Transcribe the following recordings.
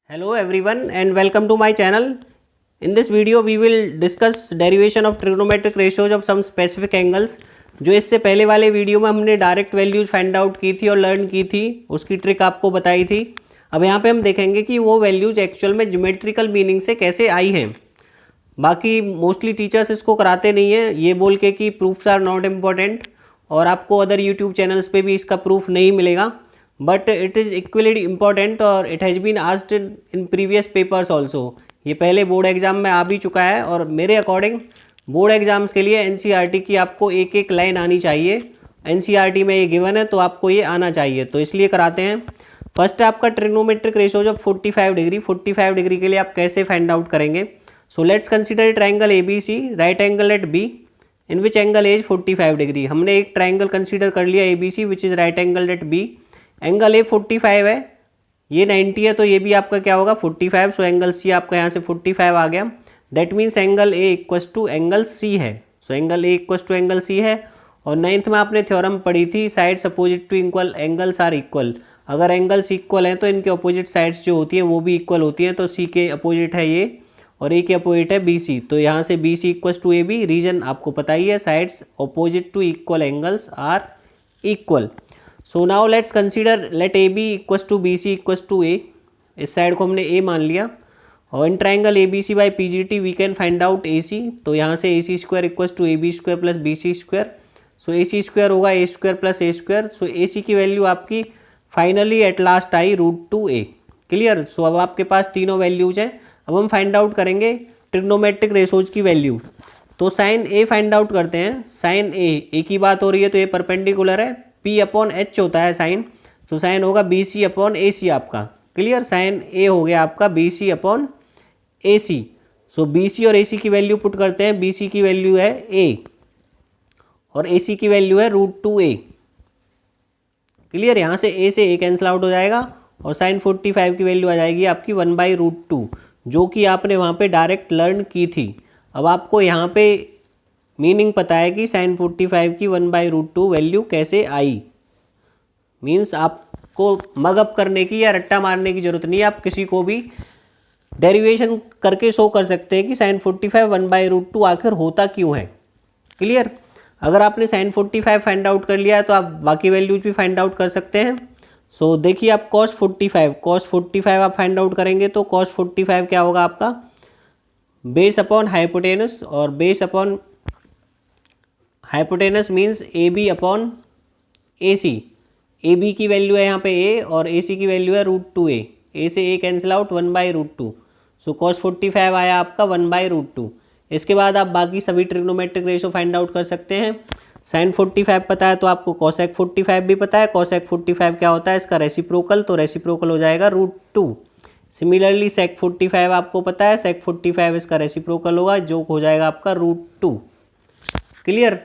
Hello everyone and welcome to my channel. In this video we will discuss derivation of trigonometric ratios of some specific angles. जो इससे पहले वाले video में हमने direct values find out की थी और लर्न की थी, उसकी ट्रिक आपको बताई थी. अब यहाँ पे हम देखेंगे कि वो वैल्यूज एक्चुअल में ज्योमेट्रिकल मीनिंग से कैसे आई हैं. बाकी मोस्टली टीचर्स इसको कराते नहीं हैं ये बोल के कि प्रूफ्स आर नॉट इम्पॉर्टेंट, और आपको अदर यूट्यूब चैनल्स पे भी इसका प्रूफ नहीं मिलेगा. But it is equally important और it has been asked in previous papers also. ये पहले बोर्ड एग्जाम में आ भी चुका है और मेरे अकॉर्डिंग बोर्ड एग्जाम्स के लिए एनसीईआरटी की आपको एक एक लाइन आनी चाहिए. एनसीईआरटी में ये गिवन है तो आपको ये आना चाहिए, तो इसलिए कराते हैं. फर्स्ट आपका trigonometric ratios of 45 degree. 45 degree के लिए आप कैसे फाइंड आउट करेंगे. So let's consider triangle A B C, right angle at B, in which angle as 45 degree. हमने एक ट्रायंगल कंसिडर कर लिया A B C which is right angle at B. Angle A 45 है, ये 90 है, तो ये भी आपका क्या होगा 45. सो एंगल सी आपका यहाँ से 45 आ गया. That means angle A equals to angle C है. So angle A equals to angle C है. और 9th में आपने थ्योरम पढ़ी थी sides opposite to equal angles are equal. अगर एंगल्स इक्वल हैं तो इनके अपोजिट साइड्स जो होती हैं वो भी इक्वल होती हैं. तो सी के अपोजिट है ये और ए के अपोजिट है बी सी. तो यहाँ से B C equals to A B, reason आपको पता ही है, sides opposite to equal angles are equal. So now let's consider let A B equals to B C equals to A. इस side को हमने ए मान लिया. और in triangle A B C by P G T we can find out A C. तो यहाँ से A C square equals to A B square plus B C square. So A C square होगा A square plus A square. So A C की value आपकी finally at last आई √2a. Clear. So अब आपके पास तीनों values हैं. अब हम फाइंड आउट करेंगे ट्रिग्नोमेट्रिक रेशोज की वैल्यू. तो साइन ए फाइंड आउट करते हैं. साइन ए की बात हो रही है तो ये परपेंडिकुलर है, P अपॉन एच होता है साइन. तो साइन होगा बी सी अपॉन ए सी आपका. क्लियर. साइन ए हो गया आपका B C upon A C. So B C और ए सी की वैल्यू पुट करते हैं. बी सी की वैल्यू है ए और ए सी की वैल्यू है √2a. क्लियर. यहाँ से ए से ए कैंसिल आउट हो जाएगा और साइन 45 की वैल्यू आ जाएगी आपकी 1/√2, जो कि आपने वहाँ पे डायरेक्ट लर्न की थी. अब आपको यहाँ पे मीनिंग पता है कि साइन 45 की 1/√2 वैल्यू कैसे आई. मीन्स आपको मगअप करने की या रट्टा मारने की जरूरत नहीं है. आप किसी को भी डेरिवेशन करके शो कर सकते हैं कि साइन 45 1/√2 आखिर होता क्यों है. क्लियर. अगर आपने साइन 45 फाइंड आउट कर लिया है तो आप बाकी वैल्यूज भी फाइंड आउट कर सकते हैं. सो देखिए आप cos 45 आप फाइंड आउट करेंगे तो cos 45 क्या होगा आपका बेस अपॉन हाइपोटेनस. और base upon hypotenuse means A B upon A C. A B की वैल्यू है यहाँ पे ए और ए सी की वैल्यू है √2a. ए से ए कैंसिल आउट 1/√2. सो cos 45 आया आपका 1/√2. इसके बाद आप बाकी सभी ट्रिग्नोमेट्रिक रेशो फाइंड आउट कर सकते हैं. साइन 45 पता है तो आपको cosec 45 भी पता है. cosec 45 क्या होता है इसका रेसिप्रोकल, तो रेसिप्रोकल हो जाएगा √2. सिमिलरली sec 45 आपको पता है, sec 45 इसका रेसिप्रोकल होगा जो हो जाएगा आपका √2. क्लियर.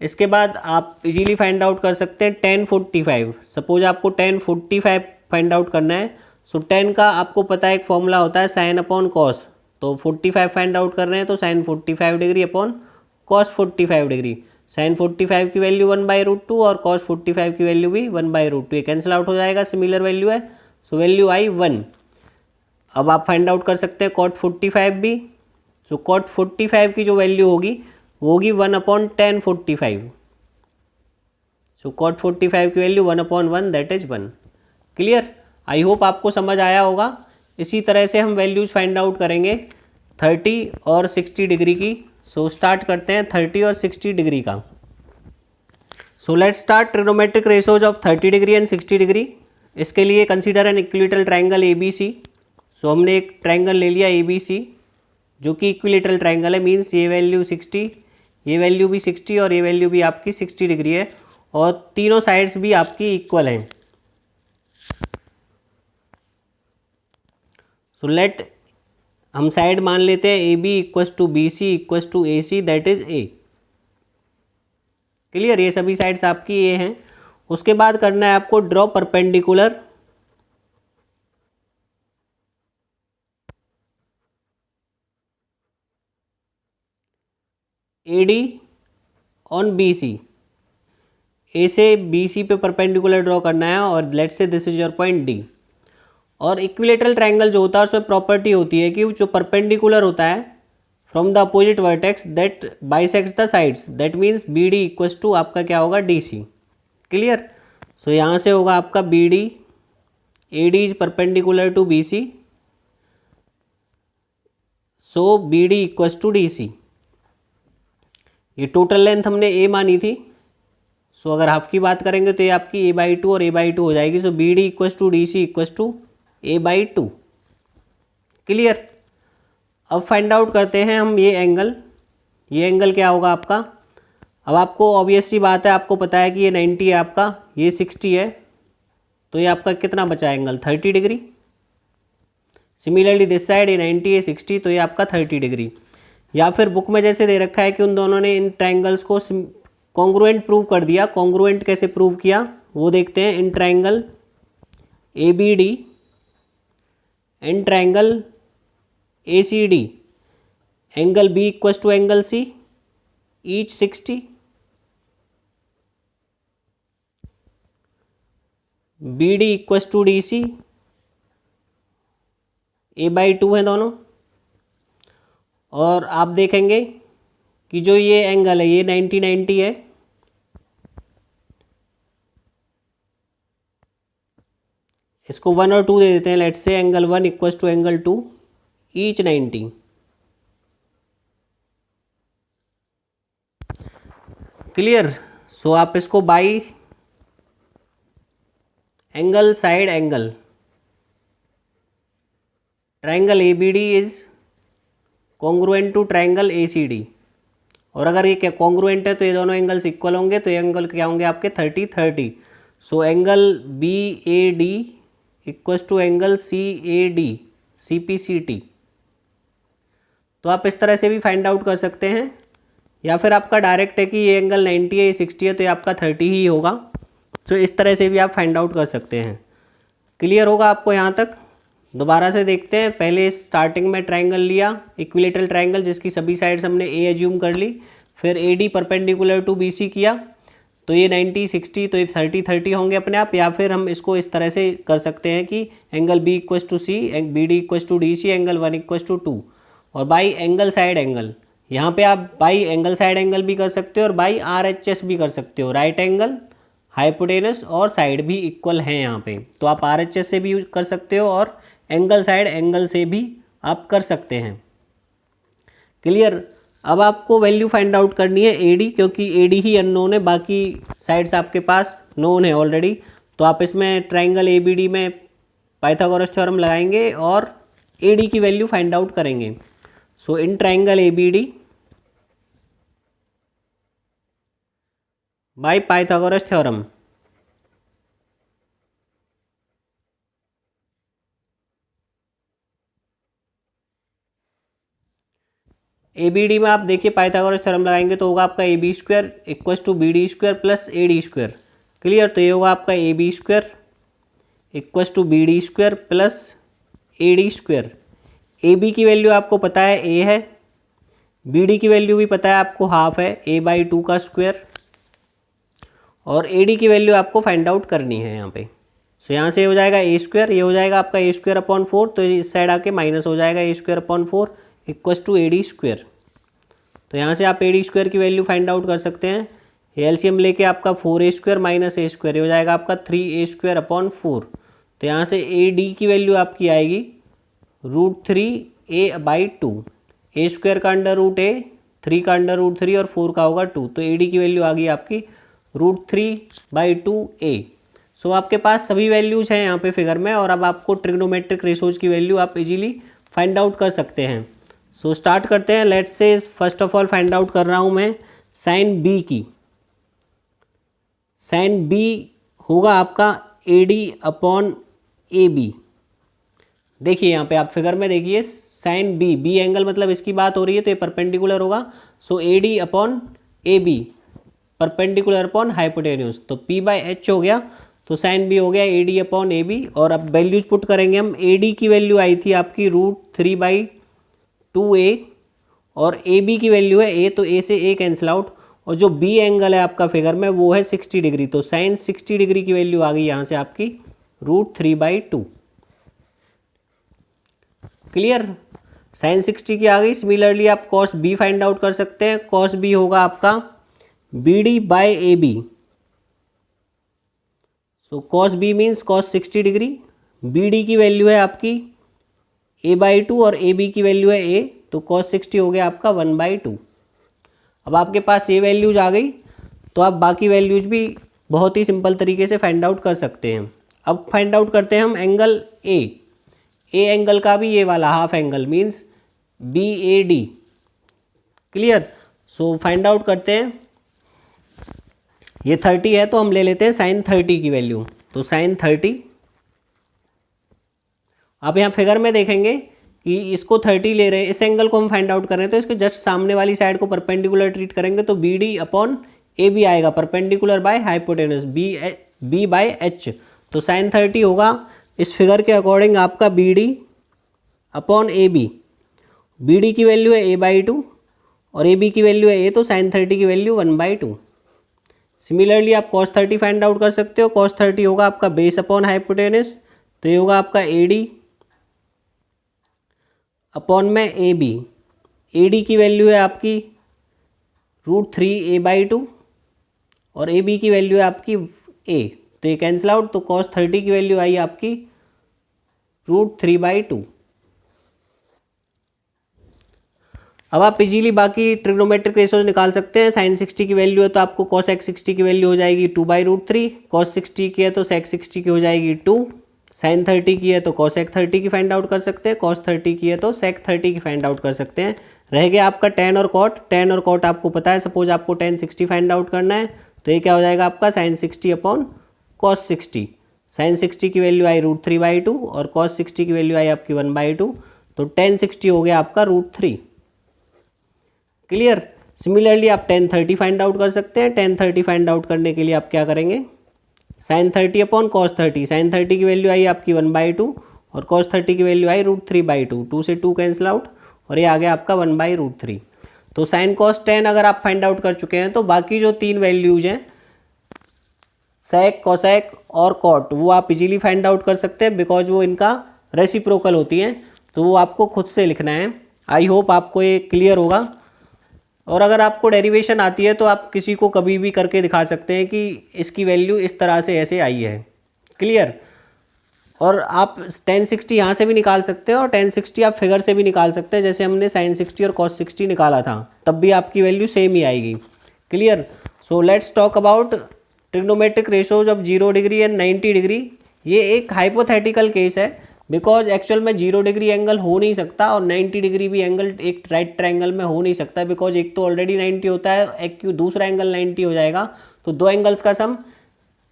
इसके बाद आप इजीली फाइंड आउट कर सकते हैं tan 45. सपोज आपको tan 45 फाइंड आउट करना है. सो tan का आपको पता है एक फॉर्मूला होता है साइन अपॉन कॉस. तो 45 फाइंड आउट कर रहे हैं तो sine 45 degree upon cos 45 degree. Sine 45 की वैल्यू 1/√2 और कॉस 45 की वैल्यू भी 1/√2. ये कैंसिल आउट हो जाएगा, सिमिलर वैल्यू है. सो वैल्यू आई 1. अब आप फाइंड आउट कर सकते हैं cot 45 भी. सो cot 45 की जो वैल्यू होगी वो होगी 1/tan 45. सो cot 45 की value 1/1 that is 1. Clear. I hope आपको समझ आया होगा. इसी तरह से हम वैल्यूज फाइंड आउट करेंगे 30 और 60 डिग्री की. सो स्टार्ट करते हैं 30 और 60 डिग्री का. So let's start trigonometric ratios of 30 degree and 60 degree. इसके लिए consider an equilateral triangle A B C. So हमने एक ट्राइंगल ले लिया ए बी सी जो कि इक्विलेटरल ट्राइंगल है. मीन्स ये वैल्यू 60, ये वैल्यू भी 60 और ये वैल्यू भी आपकी 60 डिग्री है और तीनों साइड्स भी आपकी इक्वल हैं. सो लेट हम साइड मान लेते हैं A B equals to B C equals to A C that is A. Clear. ये सभी साइड्स आपकी ए हैं. उसके बाद करना है आपको draw perpendicular A D on B C. A से बी सी पे परपेंडिकुलर ड्रॉ करना है और लेट से this is your point D. और इक्विलेटरल ट्रायंगल जो होता है उसमें प्रॉपर्टी होती है कि जो परपेंडिकुलर होता है from the opposite vertex that bisect the sides, that means B D equals to आपका क्या होगा, डी सी। क्लियर। सो यहाँ से होगा आपका B D, A D is perpendicular to B C, so B D equals to D C. ये total length हमने ए मानी थी, सो अगर हाफ की बात करेंगे तो ये आपकी a/2 और a/2 हो जाएगी। So B D equals to D C equals to a/2। Clear. अब फाइंड आउट करते हैं हम ये एंगल क्या होगा आपका। अब आपको ऑब्वियस सी बात है, आपको पता है कि ये 90 है आपका, ये 60 है, तो ये आपका कितना बचा angle, 30 degree. Similarly this side ये 90 है, 60, तो ये आपका 30 डिग्री। या फिर बुक में जैसे दे रखा है कि उन दोनों ने इन ट्रायंगल्स को कॉन्ग्रुएंट प्रूव कर दिया। कॉन्ग्रुएंट कैसे प्रूव किया वो देखते हैं। In triangle A B D and triangle A C D, angle B equals to angle C, each 60, B D equals to D C, a/2 है दोनों। और आप देखेंगे कि जो ये एंगल है ये 90 है, इसको 1 और 2 दे देते हैं। Let's say angle 1 equals to angle 2, each 90। Clear. So आप इसको by angle side angle, triangle A B D is congruent to triangle A C D, और अगर ये क्या कॉन्ग्रुएंट है तो ये दोनों एंगल्स इक्वल होंगे, तो ये एंगल क्या होंगे आपके 30-30। So angle B A D equals to angle C A D, C P C T. तो आप इस तरह से भी फाइंड आउट कर सकते हैं, या फिर आपका डायरेक्ट है कि ये एंगल 90 है, ये 60 है, तो ये आपका 30 ही होगा। तो इस तरह से भी आप फाइंड आउट कर सकते हैं। क्लियर होगा आपको यहाँ तक। दोबारा से देखते हैं। पहले स्टार्टिंग में ट्रायंगल लिया, इक्विलेटरल ट्रायंगल, जिसकी सभी साइड्स हमने ए एज्यूम कर ली। फिर A D perpendicular to B C किया, तो ये 90 60, तो ये 30-30 होंगे अपने आप। या फिर हम इसको इस तरह से कर सकते हैं कि angle B equals to C, B D equals to D C, angle 1 equals to 2। और बाई एंगल साइड एंगल, यहाँ पे आप बाई एंगल साइड एंगल भी कर सकते हो और बाई आर एच एस भी कर सकते हो। राइट एंगल, हाइपोटेनस और साइड भी इक्वल हैं यहाँ पे, तो आप आर एच एस से भी कर सकते हो और एंगल साइड एंगल से भी आप कर सकते हैं। क्लियर। अब आपको वैल्यू फाइंड आउट करनी है ए डी, क्योंकि ए डी ही अननोन है, बाकी साइड्स आपके पास नोन है ऑलरेडी। तो आप इसमें ट्रायंगल ए बी डी में पाइथागोरस थ्योरम लगाएंगे और ए डी की वैल्यू फाइंड आउट करेंगे। So in triangle A B D by Pythagoras theorem, A B D में आप देखिए पाइथागोरस थ्योरम लगाएंगे तो होगा आपका A B square equals to B D square plus A D square. Clear. तो ये होगा आपका A B square equals to B D square plus A D square. A B की वैल्यू आपको पता है ए है, बी डी की वैल्यू भी पता है आपको हाफ है, a/2 का स्क्वायर, और ए डी की वैल्यू आपको फाइंड आउट करनी है यहाँ पे। सो यहाँ से हो जाएगा ए स्क्वायर, ये हो जाएगा आपका ए स्क्वायर अपॉन 4, तो इस साइड आके माइनस हो जाएगा A square upon 4 equals to A D square. तो यहाँ से आप ए डी स्क्वायर की वैल्यू फाइंड आउट कर सकते हैं। एलसीएम लेके आपका 4a स्क्वायर माइनस ए स्क्वायर, ये हो जाएगा आपका 3a स्क्वायर अपॉन 4। तो यहाँ से ए डी की वैल्यू आपकी आएगी √3a/2, ए स्क्वायर का अंडर रूट ए, 3 का अंडर रूट 3 और 4 का होगा 2। तो ए डी की वैल्यू आ गई आपकी √3/2a। सो आपके पास सभी वैल्यूज हैं यहाँ पे फिगर में, और अब आपको ट्रिग्नोमेट्रिक रेशोज की वैल्यू आप इजीली फाइंड आउट कर सकते हैं। सो स्टार्ट करते हैं। Let's say first of all find out कर रहा हूँ मैं साइन बी की। साइन बी होगा आपका A D upon A B. देखिए यहाँ पे आप फिगर में देखिए साइन बी, बी एंगल मतलब इसकी बात हो रही है तो ये परपेंडिकुलर होगा। So A D upon A B perpendicular upon hypotenuse, तो p/h हो गया। तो साइन बी हो गया A D upon A B. और अब वैल्यूज पुट करेंगे हम। ए डी की वैल्यू आई थी आपकी √3/2a, और ए बी की वैल्यू है a, तो a से a कैंसिल आउट, और जो बी एंगल है आपका फिगर में वो है 60 डिग्री। तो साइन 60 डिग्री की वैल्यू आ गई यहाँ से आपकी √3/2। क्लियर। साइन 60 की आ गई। सिमिलरली आप कॉस बी फाइंड आउट कर सकते हैं। कॉस बी होगा आपका B D by A B. So cos B means cos 60 degree. B D की वैल्यू है आपकी a/2 और ए बी की वैल्यू है a, तो कॉस 60 हो गया आपका 1/2। अब आपके पास ये वैल्यूज आ गई तो आप बाकी वैल्यूज भी बहुत ही सिंपल तरीके से फाइंड आउट कर सकते हैं। अब फाइंड आउट करते हैं हम एंगल ए एंगल का भी ये वाला half angle means BAD। Clear. So find out करते हैं। ये 30 है तो हम ले लेते हैं साइन 30 की वैल्यू। तो साइन 30, आप यहाँ फिगर में देखेंगे कि इसको 30 ले रहे हैं, इस एंगल को हम फाइंड आउट कर रहे हैं, तो इसके जस्ट सामने वाली साइड को परपेंडिकुलर ट्रीट करेंगे तो BD अपॉन AB आएगा, perpendicular by hypotenuse B by H। तो साइन 30 होगा इस फिगर के अकॉर्डिंग आपका BD अपॉन AB। BD की वैल्यू है a/2 और AB की वैल्यू है a, तो साइन 30 की वैल्यू 1/2। सिमिलरली आप cos 30 फाइंड आउट कर सकते हो। cos 30 होगा आपका बेस अपॉन हाइपोटेनस, तो ये होगा आपका AD अपॉन में AB। AD की वैल्यू है आपकी √3a/2 और AB की वैल्यू है आपकी a, तो ये कैंसिल आउट। तो cos 30 की वैल्यू आई आपकी √3/2। अब आप इजीली बाकी ट्रिग्नोमेट्रिक रेशोज निकाल सकते हैं। साइन 60 की वैल्यू है तो आपको cos x 60 की वैल्यू हो जाएगी 2/√3। cos 60 की है तो sec 60 की हो जाएगी 2। साइन 30 की है तो cosec 30 की फाइंड आउट कर सकते हैं। cos 30 की है तो sec 30 की फाइंड आउट कर सकते हैं। रह गया आपका tan और cot। tan और cot आपको पता है। सपोज आपको tan 60 फाइंड आउट करना है तो ये क्या हो जाएगा आपका साइन 60 अपॉन cos 60। साइन 60 की वैल्यू आई √3/2 और cos 60 की वैल्यू आई आपकी 1/2, तो tan 60 हो गया आपका √3। क्लियर। सिमिलरली आप tan 30 फाइंड आउट कर सकते हैं। tan 30 फाइंड आउट करने के लिए आप क्या करेंगे, साइन 30 अपॉन cos 30। साइन 30 की वैल्यू आई आपकी 1/2 और cos 30 की वैल्यू आई √3/2। 2 से 2 कैंसिल आउट और ये आ गया आपका 1/√3। तो साइन cos tan अगर आप फाइंड आउट कर चुके हैं तो बाकी जो 3 वैल्यूज हैं sec, cosec और cot वो आप इजीली फाइंड आउट कर सकते हैं, बिकॉज वो इनका रेसिप्रोकल होती हैं, तो वो आपको खुद से लिखना है। आई होप आपको ये क्लियर होगा। और अगर आपको डेरिवेशन आती है तो आप किसी को कभी भी करके दिखा सकते हैं कि इसकी वैल्यू इस तरह से ऐसे आई है। क्लियर। और आप tan 60 यहाँ से भी निकाल सकते हैं और tan 60 आप फिगर से भी निकाल सकते हैं, जैसे हमने sin 60 और cos 60 निकाला था, तब भी आपकी वैल्यू सेम ही आएगी। Clear. So let's talk about trigonometric ratios of 0 degree and 90 degree. ये एक हाइपोथेटिकल केस है, बिकॉज एक्चुअल में 0 डिग्री एंगल हो नहीं सकता और 90 डिग्री भी एंगल एक राइट ट्रायंगल में हो नहीं सकता, बिकॉज एक तो ऑलरेडी 90 होता है, एक दूसरा एंगल 90 हो जाएगा, तो दो एंगल्स का सम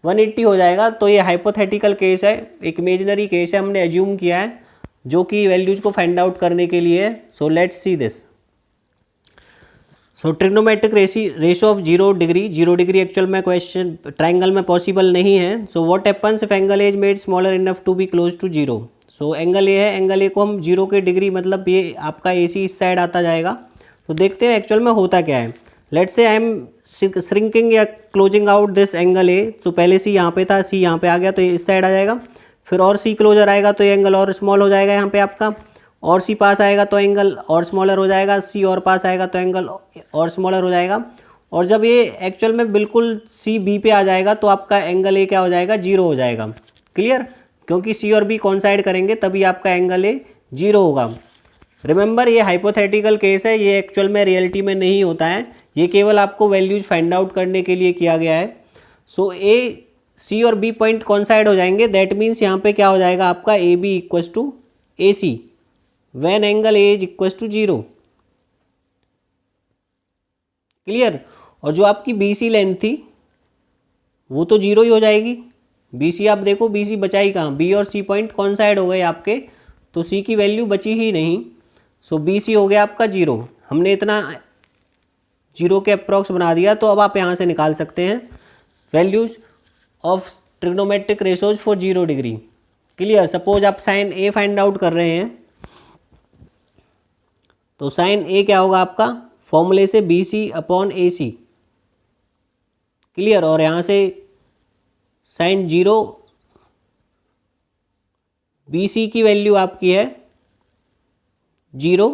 180 हो जाएगा। तो ये हाइपोथेटिकल केस है, एक इमेजिनरी केस है, हमने एज्यूम किया है, जो कि वैल्यूज को फाइंड आउट करने के लिए। So let's see this. So trigonometric ratio of 0 degree. 0 degree actual में क्वेश्चन ट्रायंगल में पॉसिबल नहीं है। So what happens if angle is made smaller enough to be close to 0। So angle A है, angle ए को हम 0 के degree मतलब ये आपका AC इस साइड आता जाएगा। तो देखते हैं एक्चुअल में होता क्या है। Let's say I am shrinking या closing out this angle A. तो पहले C यहाँ पे था, C यहाँ पे आ गया तो ये इस साइड आ जाएगा, फिर और C क्लोजर आएगा तो ये एंगल और स्मॉल हो जाएगा यहाँ पे आपका, और C पास आएगा तो एंगल और स्मॉलर हो जाएगा, C और पास आएगा तो एंगल और स्मॉलर हो जाएगा। और जब ये एक्चुअल में बिल्कुल C B पे आ जाएगा तो आपका एंगल A क्या हो जाएगा, 0 हो जाएगा। क्लियर। क्योंकि C और B कॉन्साइड करेंगे तभी आपका एंगल A 0 होगा। रिमेंबर ये हाइपोथेटिकल केस है, ये एक्चुअल में रियलिटी में नहीं होता है, ये केवल आपको वैल्यूज फाइंड आउट करने के लिए किया गया है। सो A C और B पॉइंट कॉन्साइड हो जाएंगे, दैट मीन्स यहाँ पे क्या हो जाएगा आपका AB equals to AC when angle A is equals to 0। Clear. और जो आपकी BC लेंथ थी वो तो 0 ही हो जाएगी। BC आप देखो, BC बचा ही कहाँ, B और C पॉइंट कॉन्साइड हो गए आपके, तो C की वैल्यू बची ही नहीं। सो BC हो गया आपका 0। हमने इतना 0 के अप्रॉक्स बना दिया, तो अब आप यहाँ से निकाल सकते हैं values of trigonometric ratios for 0 degree. Clear. Suppose आप साइन A फाइंड आउट कर रहे हैं, तो साइन A क्या होगा आपका, फॉर्मूले से BC अपॉन AC। क्लियर। और यहाँ से साइन 0 BC की वैल्यू आपकी है जीरो,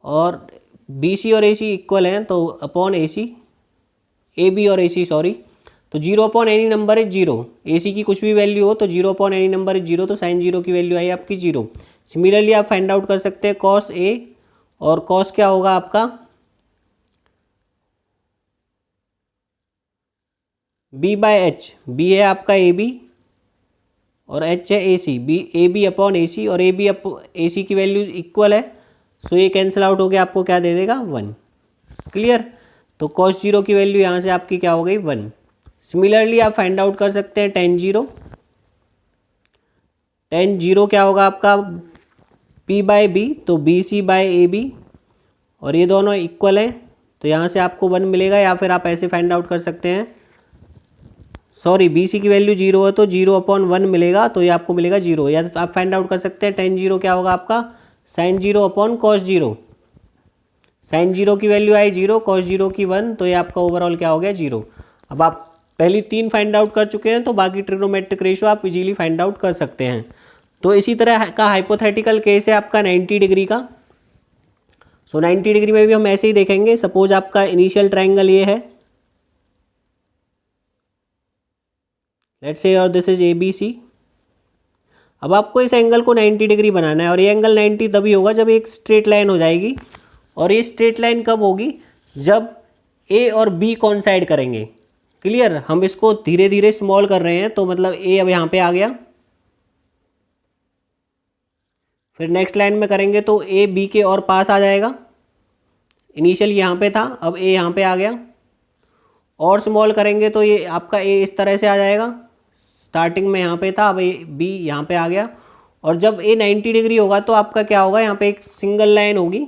और बी सी और ए सी इक्वल हैं तो upon A C, A B और ए सी सॉरी, तो zero upon any number is zero. A C की कुछ भी वैल्यू हो तो zero upon any number is zero, तो साइन जीरो की वैल्यू आई आपकी जीरो। सिमिलरली आप फाइंड आउट कर सकते हैं कॉस ए, और कॉस क्या होगा आपका बी बाय एच, बी है आपका ए बी और एच है ए सी, B A B upon A सी, और ए बी ए सी की वैल्यू इक्वल है, सो ये कैंसिल आउट हो गया, आपको क्या दे देगा 1। क्लियर, तो कॉस जीरो की वैल्यू यहाँ से आपकी क्या हो गई 1। सिमिलरली आप फाइंड आउट कर सकते हैं टेन जीरो, टेन जीरो क्या होगा आपका पी बाय बी, तो B C by A B, और ये दोनों इक्वल हैं तो यहाँ से आपको 1 मिलेगा, या फिर आप ऐसे फाइंड आउट कर सकते हैं, सॉरी बी सी की वैल्यू जीरो है तो जीरो अपॉन 1 मिलेगा, तो ये आपको मिलेगा जीरो। या तो आप फाइंड आउट कर सकते हैं टेन जीरो क्या होगा आपका sine zero upon cos zero, sign zero की वैल्यू आई जीरो, कॉस जीरो की 1, तो ये आपका ओवरऑल क्या हो गया जीरो। अब आप पहली 3 फाइंड आउट कर चुके हैं तो बाकी ट्रिग्नोमेट्रिक रेशियो आप इजीली फाइंड आउट कर सकते हैं। तो इसी तरह का हाइपोथेटिकल केस है आपका 90 डिग्री का। सो 90 डिग्री में भी हम ऐसे ही देखेंगे। सपोज आपका इनिशियल ट्राइंगल ये है, लेट्स से, और this is A B C. अब आपको इस एंगल को 90 डिग्री बनाना है, और ये एंगल 90 तभी होगा जब एक स्ट्रेट लाइन हो जाएगी, और ये स्ट्रेट लाइन कब होगी जब ए और बी कॉइंसाइड करेंगे। क्लियर, हम इसको धीरे धीरे स्मॉल कर रहे हैं, तो मतलब ए अब यहाँ पे आ गया, फिर नेक्स्ट लाइन में करेंगे तो ए बी के और पास आ जाएगा, इनिशियल यहाँ पे था, अब ए यहाँ पे आ गया, और स्मॉल करेंगे तो ये आपका ए इस तरह से आ जाएगा, स्टार्टिंग में यहाँ पे था, अब ए बी यहाँ पे आ गया, और जब ए 90 डिग्री होगा तो आपका क्या होगा, यहाँ पे एक सिंगल लाइन होगी,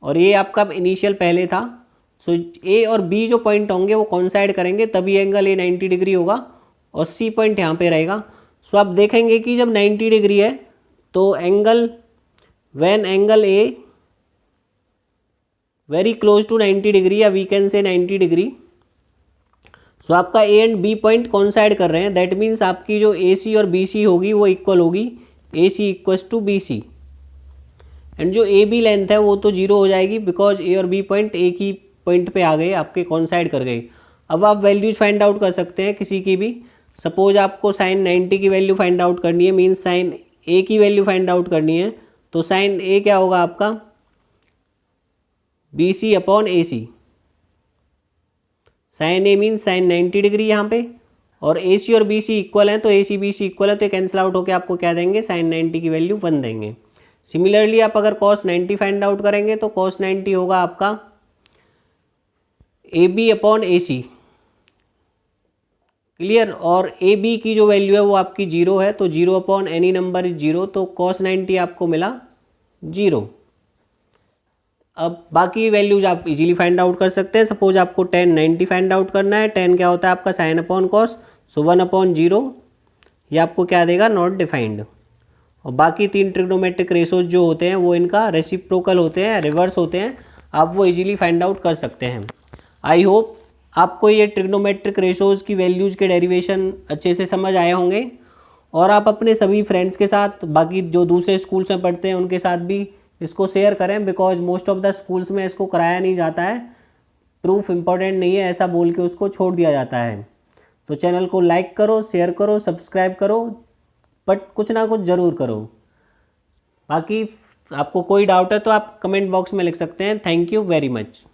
और ये आपका इनिशियल पहले था, सो ए और बी जो पॉइंट होंगे वो कॉइंसाइड करेंगे, तभी एंगल ए 90 डिग्री होगा, और सी पॉइंट यहाँ पे रहेगा। सो आप देखेंगे कि जब 90 डिग्री है तो angle when angle A very close to 90 degree, या we can say 90 degree, so आपका A and B point coincide कर रहे हैं, दैट मीन्स आपकी जो ए सी और बी सी होगी वो इक्वल होगी, A C equals to B C, and जो ए बी लेंथ है वो तो जीरो हो जाएगी, बिकॉज ए और बी पॉइंट एक ही पॉइंट पे आ गए, आपके कॉइंसाइड कर गए। अब आप वैल्यूज फाइंड आउट कर सकते हैं किसी की भी। सपोज आपको साइन 90 की वैल्यू फाइंड आउट करनी है, मीन्स साइन ए की वैल्यू फाइंड आउट करनी है, तो साइन ए क्या होगा आपका B C upon A C, sign A means sign 90 degree यहाँ पे, और ए सी और बी सी इक्वल हैं तो ए सी बी सी इक्वल है, तो कैंसिल आउट होकर आपको क्या देंगे साइन 90 की वैल्यू 1 देंगे। सिमिलरली आप अगर कॉस 90 फाइंड आउट करेंगे तो कॉस 90 होगा आपका A B upon A C. Clear, और ए बी की जो वैल्यू है वो आपकी जीरो है, तो zero upon any number is zero, तो कॉस 90 आपको मिला जीरो। अब बाकी वैल्यूज आप इजीली फाइंड आउट कर सकते हैं। सपोज आपको टेन 90 फाइंड आउट करना है, टेन क्या होता है आपका साइन अपॉन कॉस, सो 1 अपॉन जीरो, ये आपको क्या देगा नॉट डिफाइंड। और बाकी 3 ट्रिग्नोमेट्रिक रेशोज जो होते हैं वो इनका रेसिप्रोकल होते हैं, रिवर्स होते हैं, आप वो इजीली फाइंड आउट कर सकते हैं। आई होप आपको ये ट्रिग्नोमेट्रिक रेशोज़ की वैल्यूज़ के डेरिवेशन अच्छे से समझ आए होंगे, और आप अपने सभी फ्रेंड्स के साथ, बाकी जो दूसरे स्कूल्स में पढ़ते हैं उनके साथ भी इसको शेयर करें, because most of the schools में इसको कराया नहीं जाता है, प्रूफ इम्पॉर्टेंट नहीं है ऐसा बोल के उसको छोड़ दिया जाता है। तो चैनल को लाइक करो, शेयर करो, सब्सक्राइब करो, बट कुछ ना कुछ ज़रूर करो। बाकी आपको कोई डाउट है तो आप कमेंट बॉक्स में लिख सकते हैं। Thank you very much.